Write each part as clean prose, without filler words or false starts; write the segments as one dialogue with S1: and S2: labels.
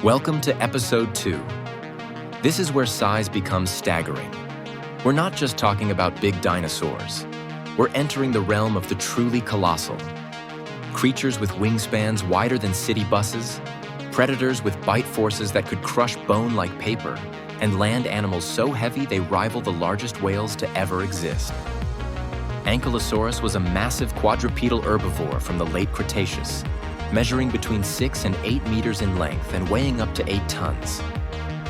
S1: Welcome to Episode 2. This is where size becomes staggering. We're not just talking about big dinosaurs. We're entering the realm of the truly colossal. Creatures with wingspans wider than city buses, predators with bite forces that could crush bone like paper, and land animals so heavy they rival the largest whales to ever exist. Ankylosaurus was a massive quadrupedal herbivore from the late Cretaceous, measuring between 6 and 8 meters in length and weighing up to 8 tons.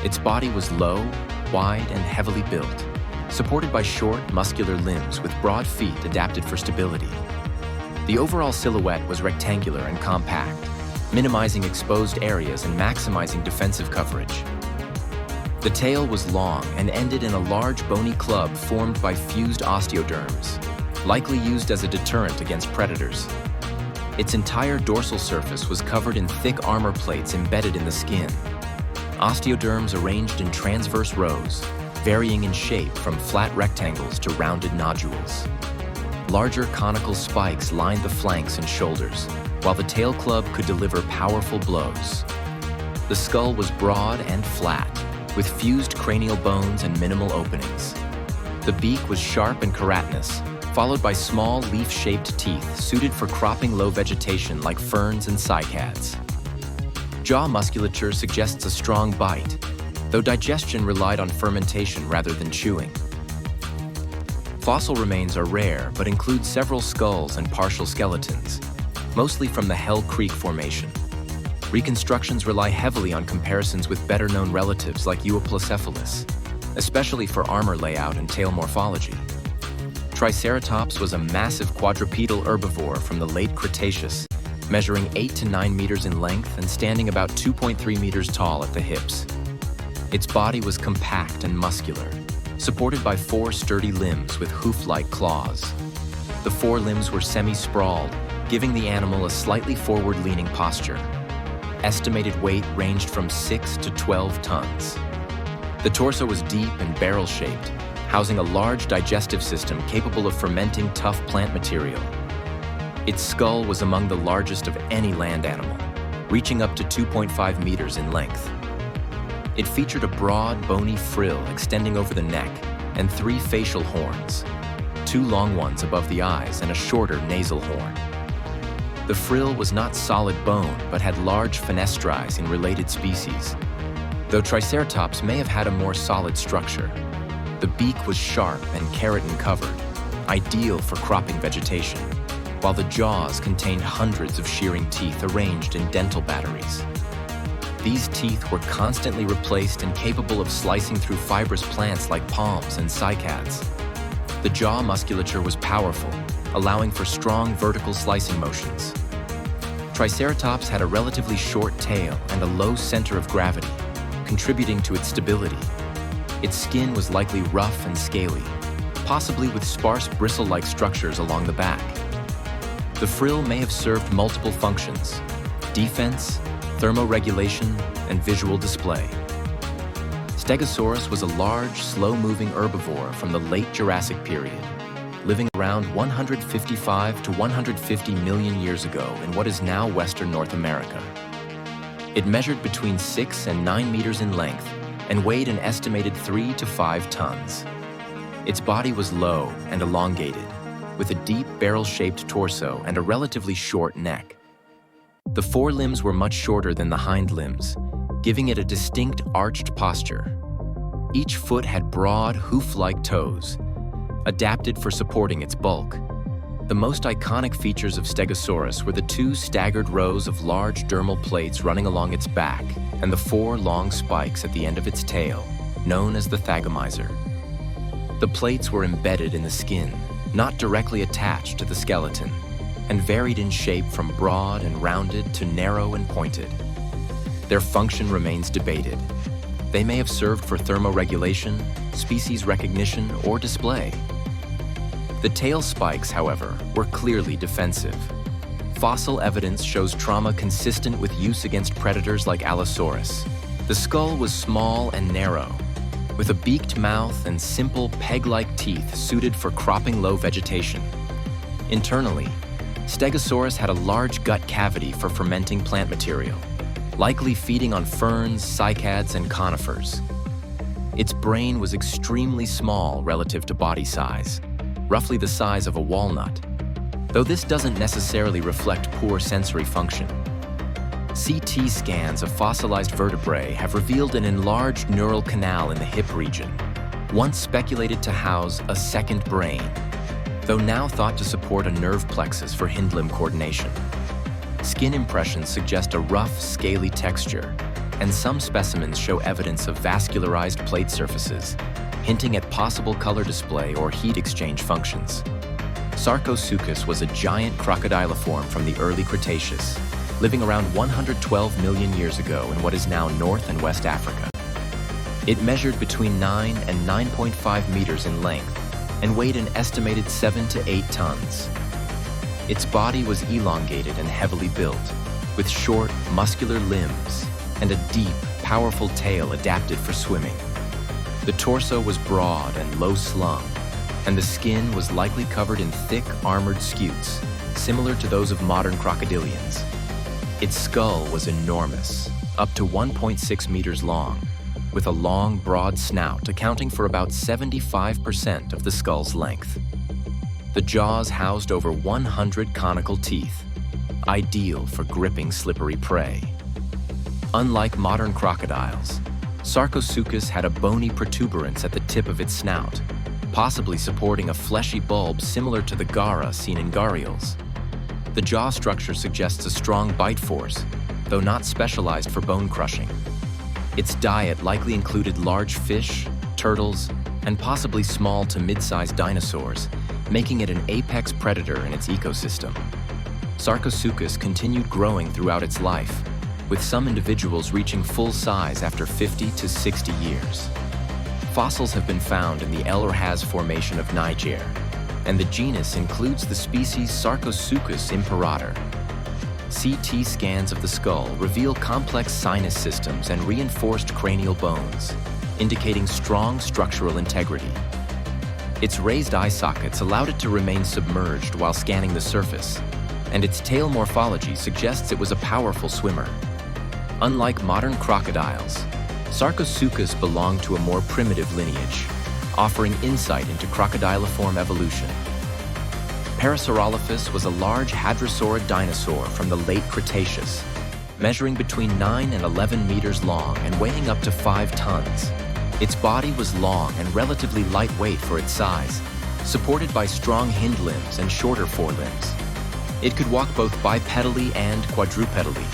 S1: Its body was low, wide, and heavily built, supported by short, muscular limbs with broad feet adapted for stability. The overall silhouette was rectangular and compact, minimizing exposed areas and maximizing defensive coverage. The tail was long and ended in a large bony club formed by fused osteoderms, likely used as a deterrent against predators. Its entire dorsal surface was covered in thick armor plates embedded in the skin. Osteoderms arranged in transverse rows, varying in shape from flat rectangles to rounded nodules. Larger conical spikes lined the flanks and shoulders, while the tail club could deliver powerful blows. The skull was broad and flat, with fused cranial bones and minimal openings. The beak was sharp and keratinous, followed by small leaf-shaped teeth suited for cropping low vegetation like ferns and cycads. Jaw musculature suggests a strong bite, though digestion relied on fermentation rather than chewing. Fossil remains are rare but include several skulls and partial skeletons, mostly from the Hell Creek Formation. Reconstructions rely heavily on comparisons with better-known relatives like Euoplocephalus, especially for armor layout and tail morphology. Triceratops was a massive quadrupedal herbivore from the late Cretaceous, measuring 8 to 9 meters in length and standing about 2.3 meters tall at the hips. Its body was compact and muscular, supported by 4 sturdy limbs with hoof-like claws. The forelimbs were semi-sprawled, giving the animal a slightly forward-leaning posture. Estimated weight ranged from 6 to 12 tons. The torso was deep and barrel-shaped, housing a large digestive system capable of fermenting tough plant material. Its skull was among the largest of any land animal, reaching up to 2.5 meters in length. It featured a broad, bony frill extending over the neck and 3 facial horns, 2 long ones above the eyes and a shorter nasal horn. The frill was not solid bone, but had large fenestries in related species, though Triceratops may have had a more solid structure. The beak was sharp and keratin-covered, ideal for cropping vegetation, while the jaws contained hundreds of shearing teeth arranged in dental batteries. These teeth were constantly replaced and capable of slicing through fibrous plants like palms and cycads. The jaw musculature was powerful, allowing for strong vertical slicing motions. Triceratops had a relatively short tail and a low center of gravity, contributing to its stability. Its skin was likely rough and scaly, possibly with sparse bristle-like structures along the back. The frill may have served multiple functions: defense, thermoregulation, and visual display. Stegosaurus was a large, slow-moving herbivore from the late Jurassic period, living around 155 to 150 million years ago in what is now Western North America. It measured between 6 and 9 meters in length and weighed an estimated 3 to 5 tons. Its body was low and elongated, with a deep barrel-shaped torso and a relatively short neck. The forelimbs were much shorter than the hind limbs, giving it a distinct arched posture. Each foot had broad, hoof-like toes, adapted for supporting its bulk. The most iconic features of Stegosaurus were the 2 staggered rows of large dermal plates running along its back and the 4 long spikes at the end of its tail, known as the thagomizer. The plates were embedded in the skin, not directly attached to the skeleton, and varied in shape from broad and rounded to narrow and pointed. Their function remains debated. They may have served for thermoregulation, species recognition, or display. The tail spikes, however, were clearly defensive. Fossil evidence shows trauma consistent with use against predators like Allosaurus. The skull was small and narrow, with a beaked mouth and simple peg-like teeth suited for cropping low vegetation. Internally, Stegosaurus had a large gut cavity for fermenting plant material. likely feeding on ferns, cycads, and conifers. Its brain was extremely small relative to body size, roughly the size of a walnut, though this doesn't necessarily reflect poor sensory function. CT scans of fossilized vertebrae have revealed an enlarged neural canal in the hip region, once speculated to house a second brain, though now thought to support a nerve plexus for hind limb coordination. Skin impressions suggest a rough, scaly texture, and some specimens show evidence of vascularized plate surfaces, hinting at possible color display or heat exchange functions. Sarcosuchus was a giant crocodiliform from the early Cretaceous, living around 112 million years ago in what is now North and West Africa. It measured between 9 and 9.5 meters in length and weighed an estimated 7 to 8 tons. Its body was elongated and heavily built, with short, muscular limbs and a deep, powerful tail adapted for swimming. The torso was broad and low-slung, and the skin was likely covered in thick, armored scutes, similar to those of modern crocodilians. Its skull was enormous, up to 1.6 meters long, with a long, broad snout accounting for about 75% of the skull's length. The jaws housed over 100 conical teeth, ideal for gripping slippery prey. Unlike modern crocodiles, Sarcosuchus had a bony protuberance at the tip of its snout, possibly supporting a fleshy bulb similar to the gara seen in gharials. The jaw structure suggests a strong bite force, though not specialized for bone crushing. Its diet likely included large fish, turtles, and possibly small to mid-sized dinosaurs, making it an apex predator in its ecosystem. Sarcosuchus continued growing throughout its life, with some individuals reaching full size after 50 to 60 years. Fossils have been found in the El Orhaz Formation of Niger, and the genus includes the species Sarcosuchus imperator. CT scans of the skull reveal complex sinus systems and reinforced cranial bones, indicating strong structural integrity. Its raised eye sockets allowed it to remain submerged while scanning the surface, and its tail morphology suggests it was a powerful swimmer. Unlike modern crocodiles, Sarcosuchus belonged to a more primitive lineage, offering insight into crocodiliform evolution. Parasaurolophus was a large hadrosaurid dinosaur from the late Cretaceous, measuring between 9 and 11 meters long and weighing up to 5 tons. Its body was long and relatively lightweight for its size, supported by strong hind limbs and shorter forelimbs. It could walk both bipedally and quadrupedally,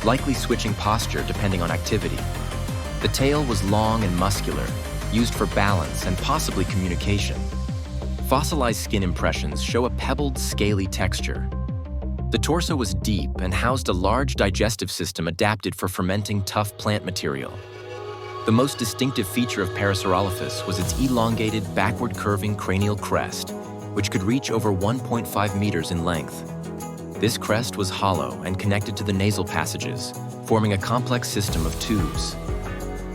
S1: likely switching posture depending on activity. The tail was long and muscular, used for balance and possibly communication. Fossilized skin impressions show a pebbled, scaly texture. The torso was deep and housed a large digestive system adapted for fermenting tough plant material. The most distinctive feature of Parasaurolophus was its elongated, backward-curving cranial crest, which could reach over 1.5 meters in length. This crest was hollow and connected to the nasal passages, forming a complex system of tubes.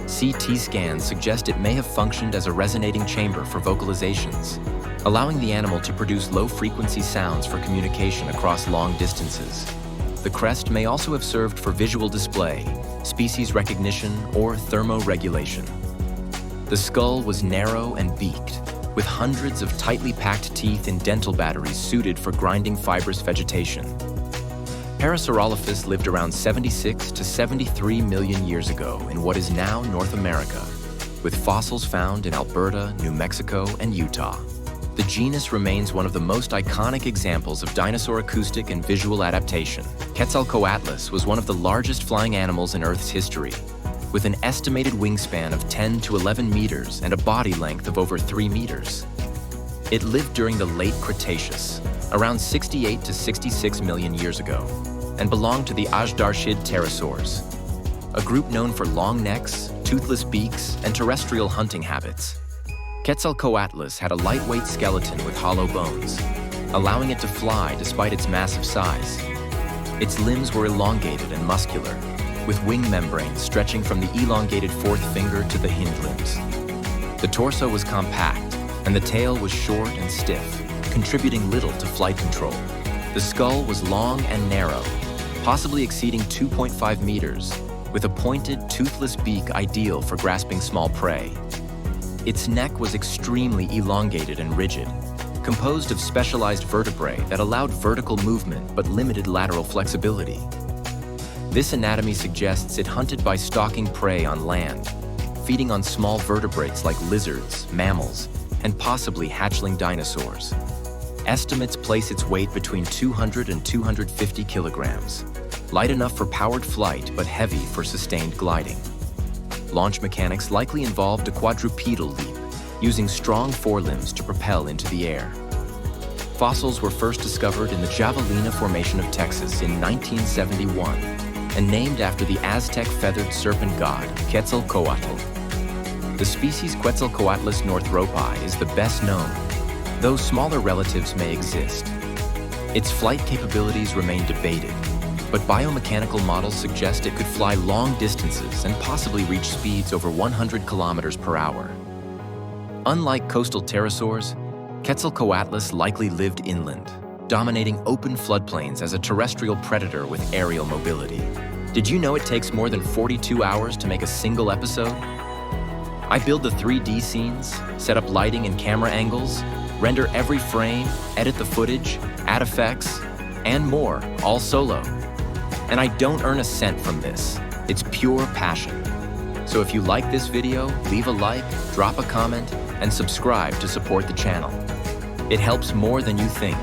S1: CT scans suggest it may have functioned as a resonating chamber for vocalizations, allowing the animal to produce low-frequency sounds for communication across long distances. The crest may also have served for visual display, species recognition, or thermoregulation. The skull was narrow and beaked, with hundreds of tightly packed teeth in dental batteries suited for grinding fibrous vegetation. Parasaurolophus lived around 76 to 73 million years ago in what is now North America, with fossils found in Alberta, New Mexico, and Utah. The genus remains one of the most iconic examples of dinosaur acoustic and visual adaptation. Quetzalcoatlus was one of the largest flying animals in Earth's history, with an estimated wingspan of 10 to 11 meters and a body length of over 3 meters. It lived during the late Cretaceous, around 68 to 66 million years ago, and belonged to the Ajdarchid pterosaurs, a group known for long necks, toothless beaks, and terrestrial hunting habits. Quetzalcoatlus had a lightweight skeleton with hollow bones, allowing it to fly despite its massive size. Its limbs were elongated and muscular, with wing membranes stretching from the elongated fourth finger to the hind limbs. The torso was compact, and the tail was short and stiff, contributing little to flight control. The skull was long and narrow, possibly exceeding 2.5 meters, with a pointed, toothless beak ideal for grasping small prey. Its neck was extremely elongated and rigid, composed of specialized vertebrae that allowed vertical movement but limited lateral flexibility. This anatomy suggests it hunted by stalking prey on land, feeding on small vertebrates like lizards, mammals, and possibly hatchling dinosaurs. Estimates place its weight between 200 and 250 kilograms, light enough for powered flight but heavy for sustained gliding. Launch mechanics likely involved a quadrupedal leap, using strong forelimbs to propel into the air. Fossils were first discovered in the Javelina Formation of Texas in 1971 and named after the Aztec feathered serpent god Quetzalcoatl. The species Quetzalcoatlus northropi is the best known, though smaller relatives may exist. Its flight capabilities remain debated, but biomechanical models suggest it could fly long distances and possibly reach speeds over 100 kilometers per hour. Unlike coastal pterosaurs, Quetzalcoatlus likely lived inland, dominating open floodplains as a terrestrial predator with aerial mobility. Did you know it takes more than 42 hours to make a single episode? I build the 3D scenes, set up lighting and camera angles, render every frame, edit the footage, add effects, and more, all solo. And I don't earn a cent from this. It's pure passion. So if you like this video, leave a like, drop a comment, and subscribe to support the channel. It helps more than you think.